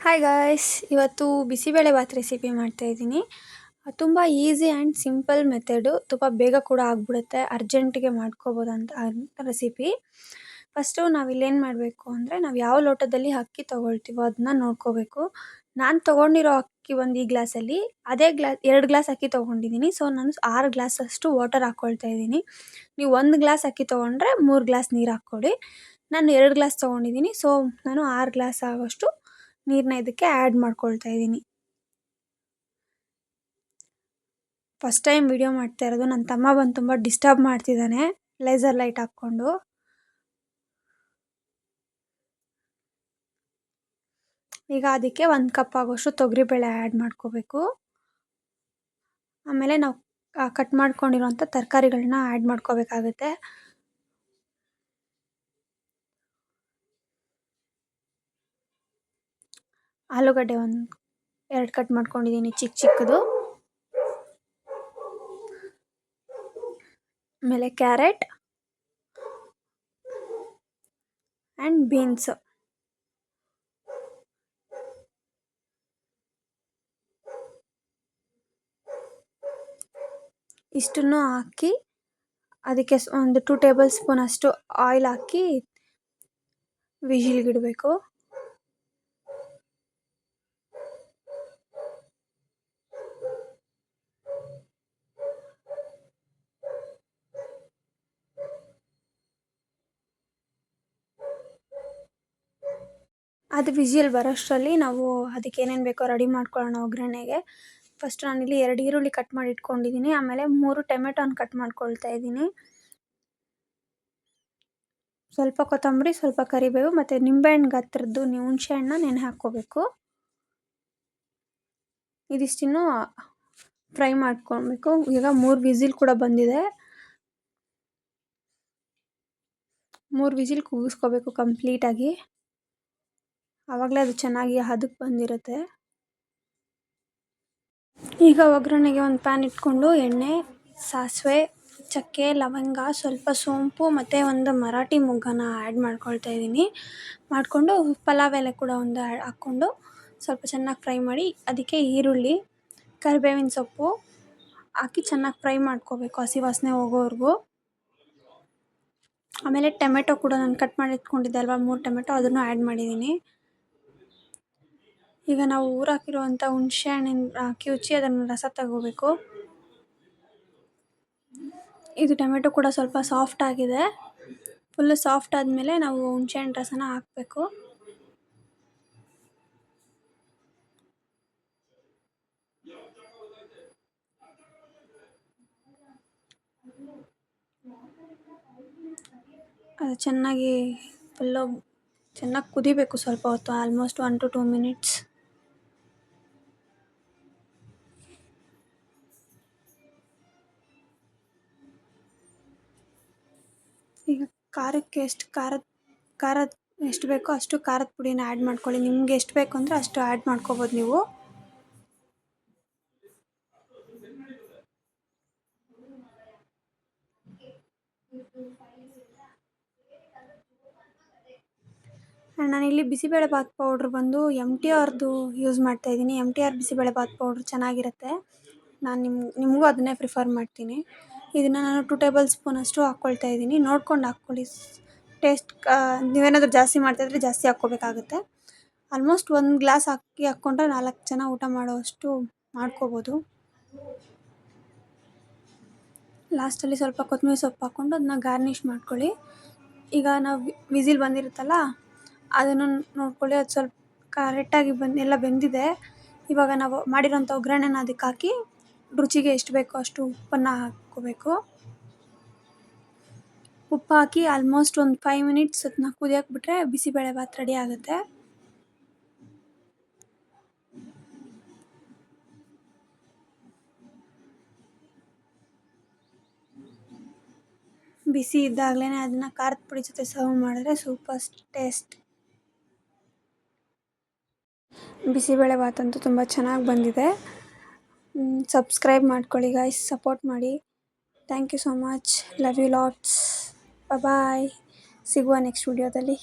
Hi guys, ಇವತ್ತು bisibelebath recipe ಮಾಡ್ತಾಯಿದ್ದೀನಿ. ತುಂಬ ಈಸಿ ಆ್ಯಂಡ್ ಸಿಂಪಲ್ ಮೆಥಡು, ತುಂಬ ಬೇಗ ಕೂಡ ಆಗಿಬಿಡುತ್ತೆ, ಅರ್ಜೆಂಟಿಗೆ ಮಾಡ್ಕೋಬೋದಂತ ರೆಸಿಪಿ. ಫಸ್ಟು ನಾವಿಲ್ಲೇನು ಮಾಡಬೇಕು ಅಂದರೆ, ನಾವು ಯಾವ ಲೋಟದಲ್ಲಿ ಅಕ್ಕಿ ತೊಗೊಳ್ತೀವೋ ಅದನ್ನ ನೋಡ್ಕೋಬೇಕು. ನಾನು ತೊಗೊಂಡಿರೋ ಅಕ್ಕಿ ಒಂದು ಈ ಗ್ಲಾಸಲ್ಲಿ, ಅದೇ 2 ಗ್ಲಾಸ್ ಅಕ್ಕಿ ತೊಗೊಂಡಿದ್ದೀನಿ. ಸೊ ನಾನು 6 ಗ್ಲಾಸಷ್ಟು ವಾಟರ್ ಹಾಕ್ಕೊಳ್ತಾ ಇದ್ದೀನಿ. ನೀವು 1 ಗ್ಲಾಸ್ ಅಕ್ಕಿ ತೊಗೊಂಡ್ರೆ 3 ಗ್ಲಾಸ್ ನೀರು ಹಾಕ್ಕೊಳ್ಳಿ. ನಾನು 2 ಗ್ಲಾಸ್ ತೊಗೊಂಡಿದ್ದೀನಿ, ಸೊ ನಾನು 6 ಗ್ಲಾಸ್ ಆಗೋಷ್ಟು ನೀರನ್ನ ಇದಕ್ಕೆ ಆ್ಯಡ್ ಮಾಡ್ಕೊಳ್ತಾ ಇದ್ದೀನಿ. ಫಸ್ಟ್ ಟೈಮ್ ವಿಡಿಯೋ ಮಾಡ್ತಾ ಇರೋದು. ನನ್ನ ತಮ್ಮ ಬಂದು ತುಂಬ ಡಿಸ್ಟರ್ಬ್ ಮಾಡ್ತಿದ್ದಾನೆ ಲೇಸರ್ ಲೈಟ್ ಹಾಕ್ಕೊಂಡು. ಈಗ ಅದಕ್ಕೆ 1 ಕಪ್ ಆಗೋಷ್ಟು ತೊಗರಿಬೇಳೆ ಆ್ಯಡ್ ಮಾಡ್ಕೋಬೇಕು. ಆಮೇಲೆ ನಾವು ಕಟ್ ಮಾಡ್ಕೊಂಡಿರೋಂಥ ತರಕಾರಿಗಳನ್ನ ಆ್ಯಡ್ ಮಾಡ್ಕೋಬೇಕಾಗುತ್ತೆ. ಆಲೂಗಡ್ಡೆ 2 ಕಟ್ ಮಾಡ್ಕೊಂಡಿದ್ದೀನಿ ಚಿಕ್ಕದು. ಆಮೇಲೆ ಕ್ಯಾರೆಟ್ ಆ್ಯಂಡ್ ಬೀನ್ಸ್. ಇಷ್ಟನ್ನು ಹಾಕಿ ಅದಕ್ಕೆ ಒಂದು 2 ಟೇಬಲ್ ಸ್ಪೂನ್ ಅಷ್ಟು ಆಯಿಲ್ ಹಾಕಿ ವಿಜಿಲ್ಗಿಡಬೇಕು. ಅದು ವಿಜಿಲ್ ಬರೋಷ್ಟರಲ್ಲಿ ನಾವು ಅದಕ್ಕೆ ಏನೇನು ಬೇಕೋ ರೆಡಿ ಮಾಡ್ಕೊಳ್ಳೋಣ ಒಗ್ಗರಣೆಗೆ. ಫಸ್ಟ್ ನಾನಿಲ್ಲಿ 2 ಈರುಳ್ಳಿ ಕಟ್ ಮಾಡಿ ಇಟ್ಕೊಂಡಿದ್ದೀನಿ. ಆಮೇಲೆ 3 ಟೊಮೆಟೊನ ಕಟ್ ಮಾಡ್ಕೊಳ್ತಾ ಇದ್ದೀನಿ. ಸ್ವಲ್ಪ ಕೊತ್ತಂಬರಿ, ಸ್ವಲ್ಪ ಕರಿಬೇವು ಮತ್ತು ನಿಂಬೆಹಣ್ಣು ಗಾತ್ರದ್ದು ಹುಣಸೆ ಹಣ್ಣನ್ನ ನೆನೆ ಹಾಕ್ಕೋಬೇಕು. ಇದಿಷ್ಟನ್ನು ಫ್ರೈ ಮಾಡ್ಕೊಳ್ಬೇಕು. ಈಗ 3 ವಿಸಿಲ್ ಕೂಡ ಬಂದಿದೆ. 3 ವಿಸಿಲ್ ಕೂಗಿಸ್ಕೋಬೇಕು ಕಂಪ್ಲೀಟಾಗಿ. ಆವಾಗಲೇ ಅದು ಚೆನ್ನಾಗಿ ಹದಕ್ಕೆ ಬಂದಿರುತ್ತೆ. ಈಗ ಒಗ್ಗರಣೆಗೆ ಒಂದು ಪ್ಯಾನ್ ಇಟ್ಕೊಂಡು ಎಣ್ಣೆ, ಸಾಸಿವೆ, ಚಕ್ಕೆ, ಲವಂಗ, ಸ್ವಲ್ಪ ಸೋಂಪು ಮತ್ತು ಒಂದು ಮರಾಠಿ ಮೊಗ್ಗನ ಆ್ಯಡ್ ಮಾಡ್ಕೊಳ್ತಾ ಇದ್ದೀನಿ. ಮಾಡಿಕೊಂಡು ಪಲಾವ್ ಎಲೆ ಕೂಡ ಒಂದು ಹಾಕ್ಕೊಂಡು ಸ್ವಲ್ಪ ಚೆನ್ನಾಗಿ ಫ್ರೈ ಮಾಡಿ ಅದಕ್ಕೆ ಈರುಳ್ಳಿ, ಕರಿಬೇವಿನ ಸೊಪ್ಪು ಹಾಕಿ ಚೆನ್ನಾಗಿ ಫ್ರೈ ಮಾಡ್ಕೋಬೇಕು ಹಸಿ ವಾಸನೆ ಹೋಗೋವರೆಗೂ. ಆಮೇಲೆ ಟೊಮೆಟೊ ಕೂಡ ನಾನು ಕಟ್ ಮಾಡಿ ಇಟ್ಕೊಂಡಿದ್ದೆ ಅಲ್ವಾ, 3 ಟೊಮೆಟೊ ಅದನ್ನು ಆ್ಯಡ್ ಮಾಡಿದ್ದೀನಿ. ಈಗ ನಾವು ಊರಾಕಿರುವಂಥ ಹುಣಸೆ ಹಣ್ಣಿನ ಕಿವುಚಿ ಅದನ್ನು ರಸ ತಗೋಬೇಕು. ಇದು ಟೊಮೆಟೊ ಕೂಡ ಸ್ವಲ್ಪ ಸಾಫ್ಟ್ ಆಗಿದೆ. ಫುಲ್ಲು ಸಾಫ್ಟ್ ಆದಮೇಲೆ ನಾವು ಹುಣಸೆ ಹಣ್ಣು ರಸನ ಹಾಕಬೇಕು. ಅದು ಚೆನ್ನಾಗಿ ಫುಲ್ಲು ಚೆನ್ನಾಗಿ ಕುದಿಬೇಕು ಸ್ವಲ್ಪ ಹೊತ್ತು, ಆಲ್ಮೋಸ್ಟ್ 1 to 2 ಮಿನಿಟ್ಸ್. ಈಗ ಖಾರಕ್ಕೆ ಖಾರದ ಎಷ್ಟು ಬೇಕೋ ಅಷ್ಟು ಖಾರದ ಪುಡಿನ ಆ್ಯಡ್ ಮಾಡ್ಕೊಳ್ಳಿ. ನಿಮ್ಗೆ ಎಷ್ಟು ಬೇಕು ಅಂದರೆ ಅಷ್ಟು ಆ್ಯಡ್ ಮಾಡ್ಕೋಬೋದು ನೀವು. ನಾನಿಲ್ಲಿ ಬಿಸಿಬೇಳೆಬಾತ್ ಪೌಡ್ರ್ ಬಂದು MTRದು ಯೂಸ್ ಮಾಡ್ತಾಯಿದ್ದೀನಿ. MTR ಬಿಸಿಬೇಳೆಬಾತ್ ಪೌಡ್ರ್ ಚೆನ್ನಾಗಿರುತ್ತೆ. ನಾನು ನಿಮಗೂ ಅದನ್ನೇ ಪ್ರಿಫರ್ ಮಾಡ್ತೀನಿ. ಇದನ್ನು ನಾನು 2 ಟೇಬಲ್ ಸ್ಪೂನಷ್ಟು ಹಾಕ್ಕೊಳ್ತಾ ಇದ್ದೀನಿ. ನೋಡ್ಕೊಂಡು ಹಾಕ್ಕೊಳ್ಳಿ. ಟೇಸ್ಟ್ ನೀವೇನಾದರೂ ಜಾಸ್ತಿ ಮಾಡ್ತಾಯಿದ್ರೆ ಜಾಸ್ತಿ ಹಾಕ್ಕೋಬೇಕಾಗುತ್ತೆ. ಆಲ್ಮೋಸ್ಟ್ 1 ಗ್ಲಾಸ್ ಅಕ್ಕಿ ಹಾಕ್ಕೊಂಡ್ರೆ 4 ಜನ ಊಟ ಮಾಡೋವಷ್ಟು ಮಾಡ್ಕೋಬೋದು. ಲಾಸ್ಟಲ್ಲಿ ಸ್ವಲ್ಪ ಕೊತ್ತಂಬರಿ ಸೊಪ್ಪು ಹಾಕ್ಕೊಂಡು ಅದನ್ನ ಗಾರ್ನಿಷ್ ಮಾಡ್ಕೊಳ್ಳಿ. ಈಗ ನಾವು ವಿಸಿಲ್ ಬಂದಿರುತ್ತಲ್ಲ ಅದನ್ನು ನೋಡ್ಕೊಳ್ಳಿ, ಅದು ಸ್ವಲ್ಪ ಕರೆಕ್ಟಾಗಿ ಎಲ್ಲ ಬೆಂದಿದೆ. ಇವಾಗ ನಾವು ಮಾಡಿರೋಂಥ ಒಗ್ಗರಣೆನ ಅದಕ್ಕೆ ಹಾಕಿ ರುಚಿಗೆ ಎಷ್ಟು ಬೇಕೋ ಅಷ್ಟು ಉಪ್ಪನ್ನು ಹಾಕ್ಕೋಬೇಕು. ಉಪ್ಪು ಹಾಕಿ ಆಲ್ಮೋಸ್ಟ್ ಒಂದು 5 ಮಿನಿಟ್ಸ್ ಅದನ್ನ ಕುದಿಯೋಕೆ ಬಿಟ್ಟರೆ ಬಿಸಿಬೇಳೆಬಾತ್ ರೆಡಿ ಆಗುತ್ತೆ. ಬಿಸಿ ಇದ್ದಾಗಲೇ ಅದನ್ನು ಖಾರದ ಪುಡಿ ಜೊತೆ ಸರ್ವ್ ಮಾಡಿದ್ರೆ ಸೂಪರ್ ಟೇಸ್ಟ್. ಬಿಸಿಬೇಳೆಬಾತ್ ಅಂತೂ ತುಂಬ ಚೆನ್ನಾಗಿ ಬಂದಿದೆ. ಸಬ್ಸ್ಕ್ರೈಬ್ ಮಾಡ್ಕೊಳ್ಳಿ ಗಾಯ್ಸ್, ಸಪೋರ್ಟ್ ಮಾಡಿ. Thank you so much. Love you lots. Bye. ಸಿಗುವ ನೆಕ್ಸ್ಟ್ ವಿಡಿಯೋದಲ್ಲಿ.